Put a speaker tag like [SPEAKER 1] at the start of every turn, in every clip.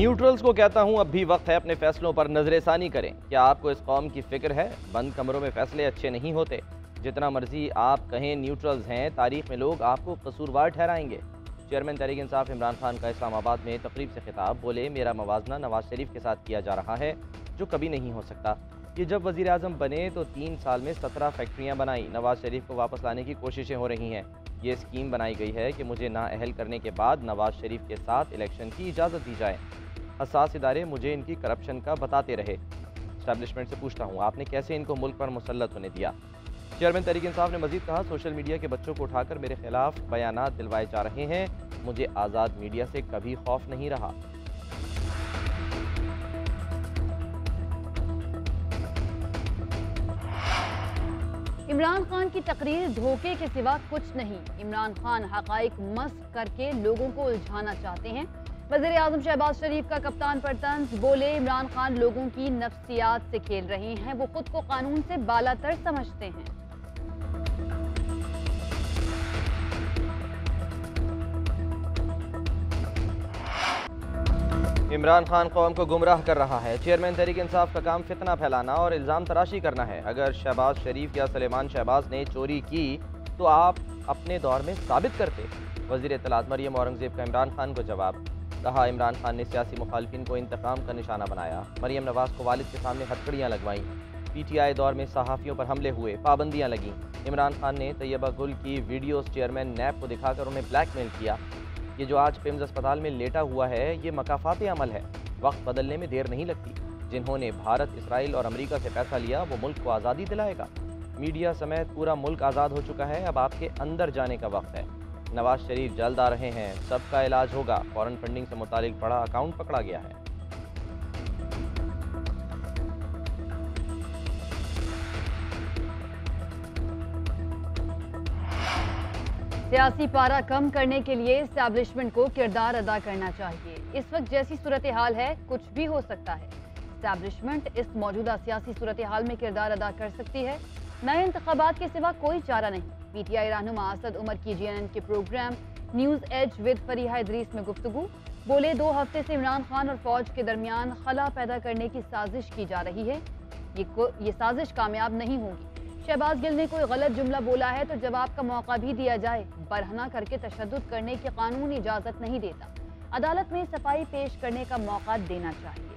[SPEAKER 1] Neutrals को कहता हूं, अब भी वक्त है अपने फैसलों पर नजरसानी करें। क्या आपको इस कौम की फिक्र है? बंद कमरों में फैसले अच्छे नहीं होते। जितना मर्जी आप कहें न्यूट्रल्स हैं, तारीख में लोग आपको कसूरवार ठहराएंगे। चेयरमैन तहरीक इंसाफ इमरान खान का इस्लामाबाद में तकरीब से खिताब। बोले, मेरा मवाजना नवाज शरीफ के साथ किया जा रहा है, जो कभी नहीं हो सकता। ये जब वज़ीर आज़म बने तो 3 साल में 17 फैक्ट्रियाँ बनाई। नवाज शरीफ को वापस लाने की कोशिशें हो रही हैं। ये स्कीम बनाई गई है कि मुझे नाअहल करने के बाद नवाज शरीफ के साथ इलेक्शन की इजाज़त दी जाए। हसास इदारे मुझे इनकी करप्शन का बताते रहे। इस्टेब्लिशमेंट से पूछता हूँ, आपने कैसे इनको मुल्क पर मुसल्लत होने दिया? चेयरमैन तहरीक इंसाफ ने मजीद कहा, सोशल मीडिया के बच्चों को उठाकर मेरे खिलाफ बयानात दिलवाए जा रहे हैं। मुझे आज़ाद मीडिया से कभी खौफ नहीं रहा।
[SPEAKER 2] इमरान खान की तकरीर धोखे के सिवा कुछ नहीं। इमरान खान हकाइक मस्क करके लोगों को उलझाना चाहते हैं। वज़ीर आज़म शहबाज शरीफ का कप्तान पर तंज। बोले, इमरान खान लोगों की नफ्सियात से खेल रहे हैं। वो खुद को कानून से बालातर समझते हैं।
[SPEAKER 1] इमरान खान कौम को गुमराह कर रहा है। चेयरमैन तहरीक इंसाफ का काम फितना फैलाना और इल्ज़ाम तराशी करना है। अगर शहबाज शरीफ या सलेमान शहबाज ने चोरी की तो आप अपने दौर में साबित करते। वज़ीर इत्तलात मरियम औरंगज़ेब का इमरान खान को जवाब। कहा, इमरान खान ने सियासी मुखालिफिन को इंतकाम का निशाना बनाया। मरियम नवाज को वालिद के सामने हथकड़ियाँ लगवाईं। PTI दौर में सहाफ़ियों पर हमले हुए, पाबंदियाँ लगीं। इमरान खान ने तैयबा गुल की वीडियोज़ चेयरमैन नैब को दिखाकर उन्हें ब्लैकमेल किया। ये जो आज पिम्स अस्पताल में लेटा हुआ है, ये मकाफात अमल है। वक्त बदलने में देर नहीं लगती। जिन्होंने भारत, इसराइल और अमेरिका से पैसा लिया, वो मुल्क को आज़ादी दिलाएगा। मीडिया समेत पूरा मुल्क आज़ाद हो चुका है। अब आपके अंदर जाने का वक्त है। नवाज शरीफ जल्द आ रहे हैं, सबका इलाज होगा। फॉरेन फंडिंग से मुतालिक बड़ा अकाउंट पकड़ा गया है।
[SPEAKER 2] सियासी पारा कम करने के लिए एस्टैब्लिशमेंट को किरदार अदा करना चाहिए। इस वक्त जैसी सूरत हाल है, कुछ भी हो सकता है। एस्टैब्लिशमेंट इस मौजूदा सियासी सूरत हाल में किरदार अदा कर सकती है। नए इंतखाबात के सिवा कोई चारा नहीं। PTI रहनुमा असद उमर की GNN के program news edge with Fariha Idrees में गुफ्तगू। बोले, 2 हफ्ते से इमरान खान और फौज के दरमियान खला पैदा करने की साजिश की जा रही है। ये साजिश कामयाब नहीं होगी। शहबाज गिल ने कोई गलत जुमला बोला है तो जवाब का मौका भी दिया जाए। बरहना करके तशद्दुद करने की कानून इजाजत नहीं देता। अदालत में सफाई पेश करने का मौका देना चाहिए।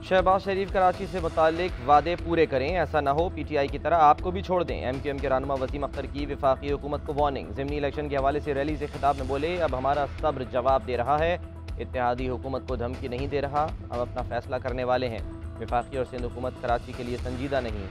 [SPEAKER 1] शहबाज शरीफ कराची से मुतालिक वादे पूरे करें, ऐसा ना हो PTI की तरह आपको भी छोड़ दें। MQM के रहनुमा वसीम अख्तर की वफाकी हुकूमत को वार्निंग। ज़िमनी इलेक्शन के हवाले से रैली से खिताब में बोले, अब हमारा सब्र जवाब दे रहा है। इत्तेहादी हुकूमत को धमकी नहीं दे रहा, हम अपना फैसला करने वाले हैं। वफाकी और सिंध हुकूमत कराची के लिए संजीदा नहीं।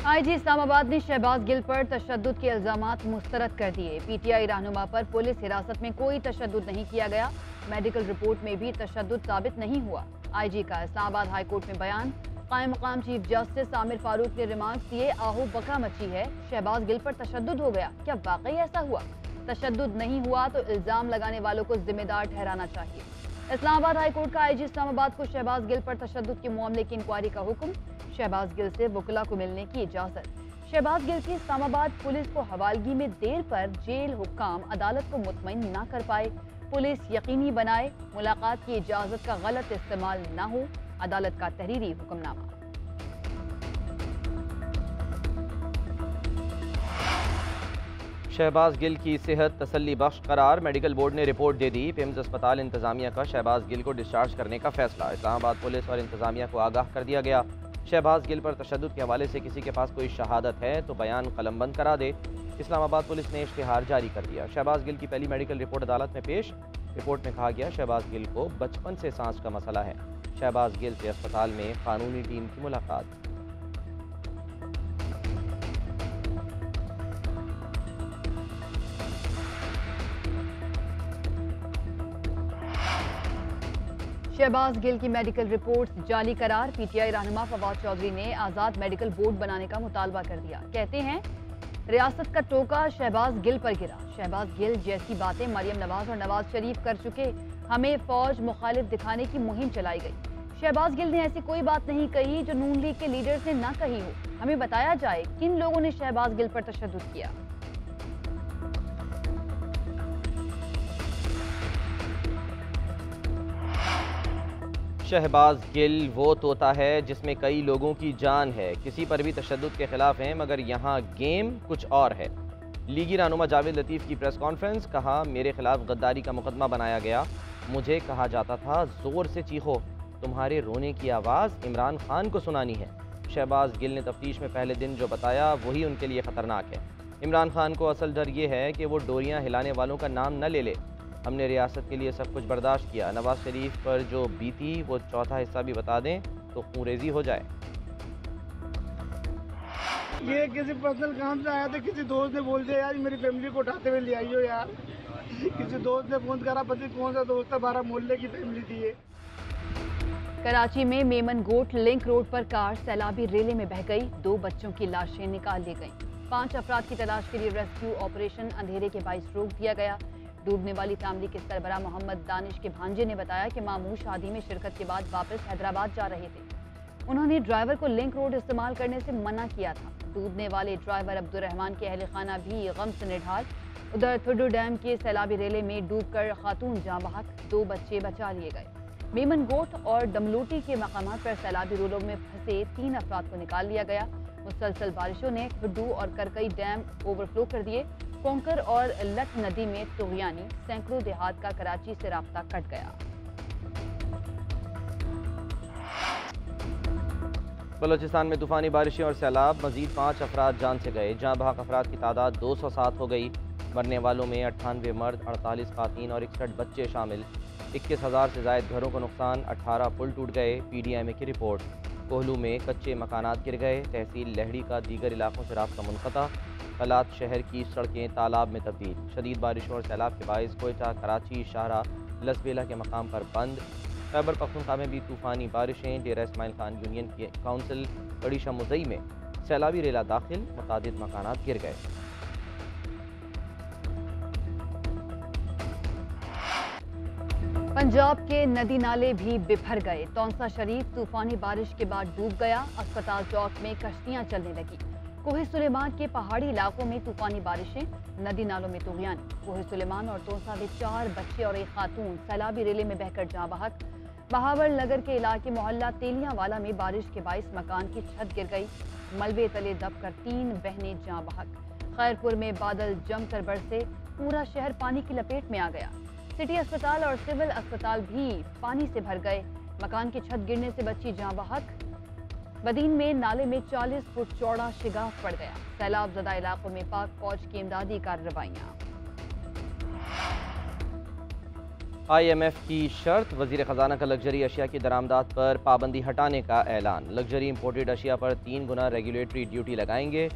[SPEAKER 2] IG इस्लामाबाद ने शहबाज गिल पर तशद्दुद के इल्जामात मुस्तरद कर दिए। PTI रहनुमा पर पुलिस हिरासत में कोई तशद्दुद नहीं किया गया। मेडिकल रिपोर्ट में भी तशद्दुद साबित नहीं हुआ। IG का इस्लामाबाद हाई कोर्ट में बयान। कायम मकाम चीफ जस्टिस आमिर फारूक ने रिमार्क्स दिए, आहू बका मची है, शहबाज गिल पर तशद्दुद हो गया। क्या वाकई ऐसा हुआ? तशद्दुद नहीं हुआ तो इल्जाम लगाने वालों को जिम्मेदार ठहराना चाहिए। इस्लामाबाद हाई कोर्ट का IG इस्लामाबाद को शहबाज गिल पर तशद्दुद के मामले की इंक्वायरी का हुक्म। शहबाज गिल से वकला को मिलने की इजाजत। शहबाज गिल की इस्लामाबाद पुलिस को हवालगी में देर पर जेल हुक्काम अदालत को मुतमईन ना कर पाए। पुलिस यकीनी बनाए मुलाकात की इजाजत का गलत इस्तेमाल न हो। अदालत का तहरीरी हुक्मनामा।
[SPEAKER 1] शहबाज गिल की सेहत तसल्ली बख्श करार। मेडिकल बोर्ड ने रिपोर्ट दे दी। पिम्स अस्पताल इंतजामिया का शहबाज गिल को डिस्चार्ज करने का फैसला। इस्लामाबाद पुलिस और इंतजामिया को आगाह कर दिया गया। शहबाज गिल पर तशद्दुद के हवाले से किसी के पास कोई शहादत है तो बयान कलमबंद करा दे। इस्लामाबाद पुलिस ने इश्तिहार जारी कर दिया। शहबाज गिल की पहली मेडिकल रिपोर्ट अदालत में पेश। रिपोर्ट में कहा गया, शहबाज गिल को बचपन से सांस का मसला है। शहबाज गिल से अस्पताल में कानूनी टीम की मुलाकात।
[SPEAKER 2] शहबाज गिल की मेडिकल रिपोर्ट्स जाली करार। PTI रहनुमा फवाद चौधरी ने आज़ाद मेडिकल बोर्ड बनाने का मुतालबा कर दिया। कहते हैं, रियासत का टोका शहबाज गिल पर गिरा। शहबाज गिल जैसी बातें मरियम नवाज और नवाज शरीफ कर चुके। हमें फौज मुखालिफ दिखाने की मुहिम चलाई गई। शहबाज गिल ने ऐसी कोई बात नहीं कही जो नून लीग के लीडर्स ने ना कही हो। हमें बताया जाए किन लोगों ने शहबाज गिल पर तशद्दुद किया।
[SPEAKER 1] शहबाज गिल वो तोता है जिसमें कई लोगों की जान है, किसी पर भी तशद्दुद के खिलाफ हैं, मगर यहाँ गेम कुछ और है। लीगी रहनुमा जावेद लतीफ़ की प्रेस कॉन्फ्रेंस, कहा मेरे खिलाफ गद्दारी का मुकदमा बनाया गया, मुझे कहा जाता था जोर से चीखो, तुम्हारे रोने की आवाज़ इमरान खान को सुनानी है। शहबाज गिल ने तफ्तीश में पहले दिन जो बताया वही उनके लिए ख़तरनाक है। इमरान खान को असल डर ये है कि वो डोरियाँ हिलाने वालों का नाम न ले ले। हमने रियासत के लिए सब कुछ बर्दाश्त किया, नवाज शरीफ पर जो बीती वो चौथा हिस्सा भी बता दें तो खूंरेजी हो जाए।
[SPEAKER 3] ये किसी पर्सनल काम से आया था, किसी दोस्त ने बोल दिया यार मेरी फैमिली को उठाते हुए ले आइयो यार। किसी दोस्त ने फोन करा, पता कौन सा दोस्त था, 12 मोहल्ले की फैमिली थी ये।
[SPEAKER 2] कराची में मेमन गोट लिंक रोड पर कार सैलाबी रेले में बह गई, 2 बच्चों की लाशें निकाल ली गईं। 5 अफराद की तलाश के लिए रेस्क्यू ऑपरेशन अंधेरे के बाइस रोक दिया गया। डूबने वाली फैमिली के सरबराह मोहम्मद दानिश के भांजे ने बताया कि मामू शादी में शिरकत के बाद वापस हैदराबाद जा रहे थे। उन्होंने ड्राइवर को लिंक रोड इस्तेमाल करने से मना किया था। डूबने वाले ड्राइवर अब्दुर्रहमान के अहल खाना भी गम से निढाल। उधर थुड्डू डैम के सैलाबी रेले में डूबकर खातून जाँ बहक, 2 बच्चे बचा लिए गए। मेमन गोट और डमलोटी के मकामात पर सैलाबी रेलों में फंसे 3 अफराद को निकाल लिया गया। मुसलसल बारिशों ने थुड्डू और करकई डैम ओवरफ्लो कर दिए। कोंकर और लठ नदी में तुगयानी, सैकड़ों देहात का कराची से राब्ता कट गया।
[SPEAKER 1] बलोचिस्तान में तूफानी बारिशें और सैलाब, मजीद 5 अफराद जान से गए। जाँ बहक अफराद की तादाद 207 हो गई। मरने वालों में 98 मर्द, 48 खातीन और 61 बच्चे शामिल। 21,000 से ज़ायद घरों को नुकसान, 18 पुल टूट गए। PDMA की रिपोर्ट। कोहलू में कच्चे मकानात गिर गए। तहसील लहड़ी का दीगर इलाकों से रास्ता मुनक़ता। कलात शहर की सड़कें तालाब में तब्दील। शदीद बारिशों और सैलाब के बाइस कोयटा, कराची, शाहरा, लसबेला के मकाम पर बंद। खैबर पख्तूनख्वा में भी तूफ़ानी बारिशें। डेरा इस्माइल खान यूनियन की काउंसिल बड़ी मुज़ई में सैलाबी रेला दाखिल, मुतादिद मकानात गिर गए।
[SPEAKER 2] पंजाब के नदी नाले भी बिफर गए। तौंसा शरीफ तूफानी बारिश के बाद डूब गया। अस्पताल चौक में कश्तियां चलने लगी। कोहे सुलेमान के पहाड़ी इलाकों में तूफानी बारिशें, नदी नालों में तुगयानी। कोहे सुलेमान और तौंसा में 4 बच्चे और एक खातून सैलाबी रेले में बहकर जाँ बहक। बहावल नगर के इलाके मोहल्ला तेलियांवाला में बारिश के बाइस मकान की छत गिर गई। मलबे तले दबकर 3 बहनें जाँ बहक। खैरपुर में बादल जमकर बरसे, पूरा शहर पानी की लपेट में आ गया। सिटी अस्पताल और सिविल अस्पताल भी पानी से भर गए। मकान की छत गिरने से बच्ची जाँ बहक। बदीन में नाले में 40 फुट चौड़ा शिगाफ पड़ गया। सैलाब ज़दा इलाकों में पाक फौज की इमदादी कार्रवाइयाँ।
[SPEAKER 1] IMF की शर्त, वज़ीर ख़जाना का लग्जरी अशिया की दरामदात पर पाबंदी हटाने का ऐलान। लग्जरी इंपोर्टेड अशिया पर 3 गुना रेगुलेटरी ड्यूटी लगाएंगे।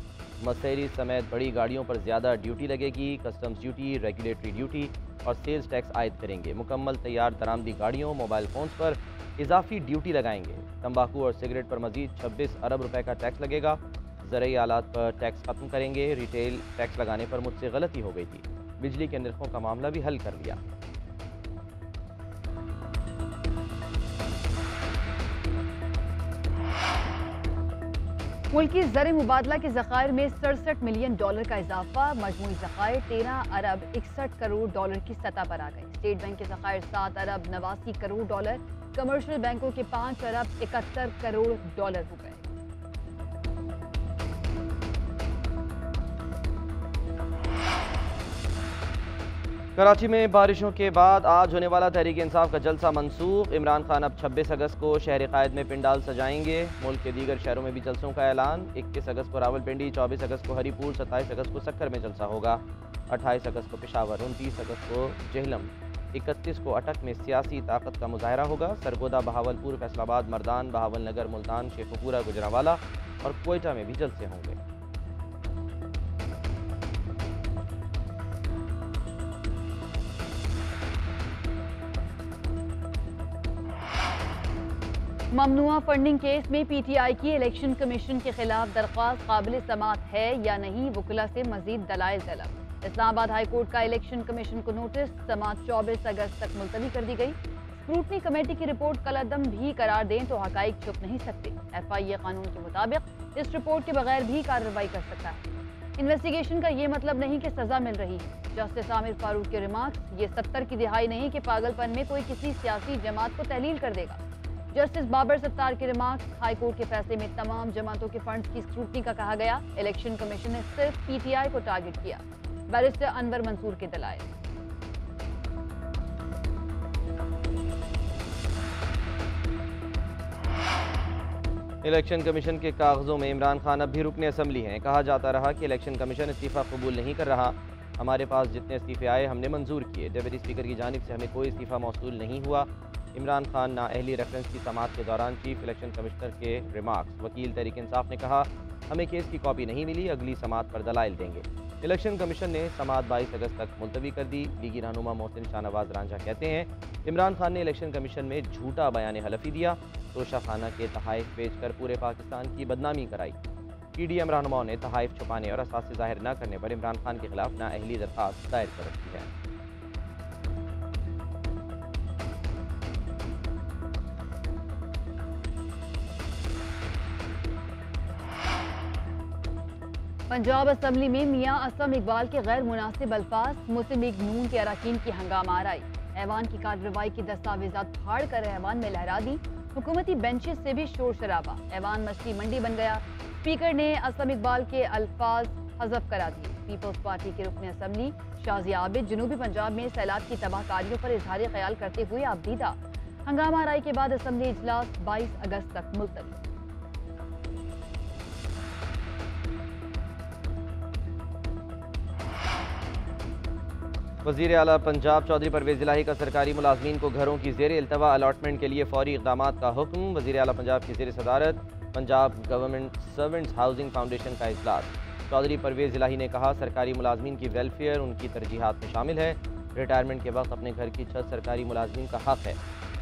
[SPEAKER 1] मर्सिडीज समेत बड़ी गाड़ियों पर ज़्यादा ड्यूटी लगेगी। कस्टम्स ड्यूटी, रेगुलेटरी ड्यूटी और सेल्स टैक्स आयद करेंगे। मुकम्मल तैयार दरामदी गाड़ियों, मोबाइल फ़ोन्स पर इजाफी ड्यूटी लगाएंगे। तंबाकू और सिगरेट पर मजीद 26 अरब रुपए का टैक्स लगेगा। ज़रूरी आलात पर टैक्स ख़त्म करेंगे। रिटेल टैक्स लगाने पर मुझसे गलती हो गई थी। बिजली के निर्खों का मामला भी हल कर लिया।
[SPEAKER 2] मुल्की ज़र मुबादला के ज़खायर में $67 मिलियन का इजाफा। मजमूई ज़खायर 13 अरब 61 करोड़ डॉलर की सतह पर आ गए। स्टेट बैंक के ज़खायर 7 अरब 89 करोड़ डॉलर, कमर्शियल बैंकों के 5 अरब 71 करोड़ डॉलर हो गए।
[SPEAKER 1] कराची में बारिशों के बाद आज होने वाला तहरीक इंसाफ का जलसा मनसूख। इमरान खान अब 26 अगस्त को शहर कायद में पिंडाल सजाएंगे। मुल्क के दीगर शहरों में भी जलसों का ऐलान। 21 अगस्त को रावलपिंडी, 24 अगस्त को हरीपुर, 27 अगस्त को सक्कर में जलसा होगा। 28 अगस्त को पेशावर, 29 अगस्त को जेहलम, 31 को अटक में सियासी ताकत का मुजाहरा होगा। सरगोदा, बहावलपुर, फैसलाबाद, मर्दान, बहावल नगर, मुल्तान, शेखुपुरा, गुजरावाला और कोयटा में भी जलसे होंगे।
[SPEAKER 2] ममनुआ फंडिंग केस में PTI की इलेक्शन कमीशन के खिलाफ दरख्वास्त काबिल समाअत है या नहीं, वकीला से मजीद दलाइल तलब। इस्लामाबाद हाई कोर्ट का इलेक्शन कमीशन को नोटिस, समाअत 24 अगस्त तक मुलतवी कर दी गई। स्क्रूटनी कमेटी की रिपोर्ट कलअदम भी करार दें तो हकाइक छुप नहीं सकते। FIA कानून के मुताबिक इस रिपोर्ट के बगैर भी कार्रवाई कर सकता है। इन्वेस्टिगेशन का ये मतलब नहीं कि सजा मिल रही है। जस्टिस आमिर फारूक के रिमार्क्स, ये 70 की दिहाई नहीं कि पागलपन में कोई किसी सियासी जमात को तहलील कर देगा। जस्टिस बाबर सत्तार के रिमार्क्स, हाई कोर्ट के फैसले में तमाम जमातों के फंड्स की स्क्रूटनी का कहा गया। इलेक्शन कमीशन ने सिर्फ PTI को टारगेट किया। बैरिस्टर अनवर मंसूर के दलाइल।
[SPEAKER 1] इलेक्शन कमीशन के कागजों में इमरान खान अब भी रुकने असम्बली हैं। कहा जाता रहा कि इलेक्शन कमीशन इस्तीफ़ा कबूल नहीं कर रहा। हमारे पास जितने इस्तीफ़े आए हमने मंजूर किए। डिप्टी स्पीकर की जानिब से हमें कोई इस्तीफ़ा मौसूल नहीं हुआ। इमरान खान नाअहली रेफरेंस की समाअत के दौरान चीफ इलेक्शन कमिश्नर के रिमार्क्स। वकील तहरीक इंसाफ ने कहा, हमें केस की कॉपी नहीं मिली, अगली समाअत पर दलाइल देंगे। इलेक्शन कमीशन ने समाअत 22 अगस्त तक मुलतवी कर दी। लीगी रहनुमा मोहसिन शाहनवाज रांझा कहते हैं, इमरान खान ने इलेक्शन कमीशन में झूठा बयान हलफी दिया, तोशा खाना के तहाइफ बेचकर पूरे पाकिस्तान की बदनामी कराई। PDM रहनुमाओं ने तहाइफ छुपाने और असासे जाहिर न करने पर इमरान खान के खिलाफ नाअहली दरखास्त दायर कर रखी है।
[SPEAKER 2] पंजाब असम्बली में मियां असलम इकबाल के गैर मुनासिब अल्फाज, मुस्लिम लीग नून के अरकान की हंगामा आराई। ऐवान की कार्रवाई की दस्तावेजात फाड़ कर ऐवान में लहरा दी। हुकूमती बेंचेस से भी शोर शराबा। ऐवान मछली मंडी बन गया। स्पीकर ने असलम इकबाल के अल्फाज हज़फ करा दिए। पीपल्स पार्टी के रुकन असम्बली शाजिया आबिद जनूबी पंजाब में सैलाब की तबाहकारियों पर इजहार ख्याल करते हुए आपदीदा। हंगामा आराई के बाद असम्बली इजलास 22 अगस्त तक मुलतवी।
[SPEAKER 1] वज़ीर आला पंजाब चौधरी परवेज़ इलाही का सरकारी मुलाजमीन को घरों की ज़ेर इल्तवा अलॉटमेंट के लिए फौरी इक़दामात का हुक्म। वज़ीर आला पंजाब की ज़ेर सदारत Punjab government servants housing foundation का इजलास। चौधरी परवेज़ इलाही ने कहा, सरकारी मुलाजमीन की वेलफेयर उनकी तरजीहात में शामिल है। रिटायरमेंट के वक्त अपने घर की छत सरकारी मुलाजमीन का हक़ है।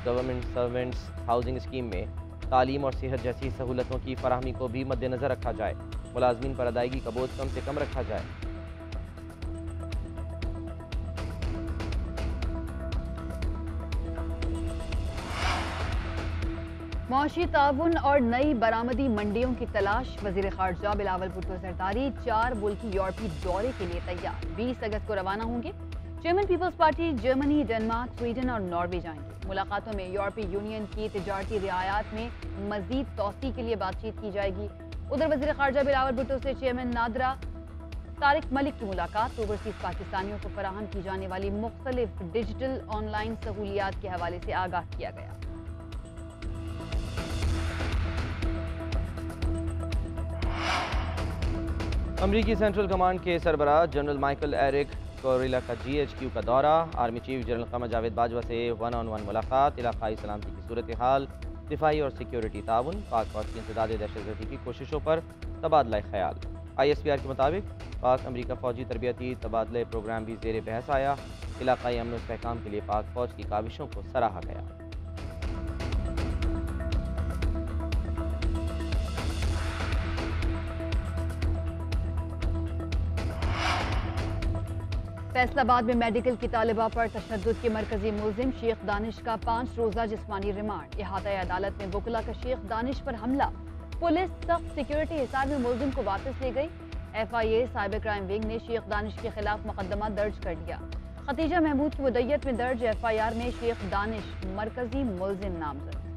[SPEAKER 1] गवर्नमेंट सर्वेंट्स हाउसिंग स्कीम में तालीम और सेहत जैसी सहूलतों की फराहमी को भी मद्देनज़र रखा जाए। मुलाजमीन पर अदायगी का बोझ कम से कम रखा जाए।
[SPEAKER 2] मौशी ताउन और नई बरामदी मंडियों की तलाश। वज़ीर ख़ारजा बिलावल भुट्टो ज़रदारी 4 मुल्की यूरोपीय दौरे के लिए तैयार। 20 अगस्त को रवाना होंगे। Chairman People's party Germany, Denmark, Sweden और नॉर्वे जाएंगे। मुलाकातों में यूरोपीय यूनियन की तिजारती रियायात में मजीद तोसी के लिए बातचीत की जाएगी। उधर वज़ीर ख़ारजा बिलावल भुट्टो से चेयरमैन नादरा तारिक मलिक की मुलाकात। ओवरसीज़ पाकिस्तानियों को फराहम की जाने वाली मुख्तलिफ डिजिटल ऑनलाइन सहूलियात के हवाले से आगाह किया गया।
[SPEAKER 1] अमरीकी सेंट्रल कमांड के सरबराह जनरल माइकल एरिक कोरिला का GHQ का दौरा। Army chief general Qamar Javed Bajwa से 1-on-1 मुलाकात। इलाकाई सलामती की सूरत हाल, दिफाई और सिक्योरिटी ताउन, पाक फौज की इंसदाद दहशतगर्दी की कोशिशों पर तबादला ख्याल। ISPR के मुताबिक पाक अमरीका फौजी तरबियती तबादले प्रोग्राम भी ज़ेर बहस आया। इलाकाई अमन इस्तेहकाम के लिए पाक फौज की काविशों को सराहा गया।
[SPEAKER 2] फैसलाबाद में मेडिकल की तालिबा पर तशद्दुद के मरकजी मुलजिम शेख दानिश का 5 रोज़ा जिस्मानी रिमांड। इहाता अदालत में वकला का शेख दानिश पर हमला। पुलिस सख्त सिक्योरिटी हिसार में मुलजिम को वापस ले गई। FIA साइबर क्राइम विंग ने शेख दानिश के खिलाफ मुकदमा दर्ज कर लिया। खतीजा महमूद की मुद्दत में दर्ज FIR में शेख दानिश मरकजी मुलजिम नामजद।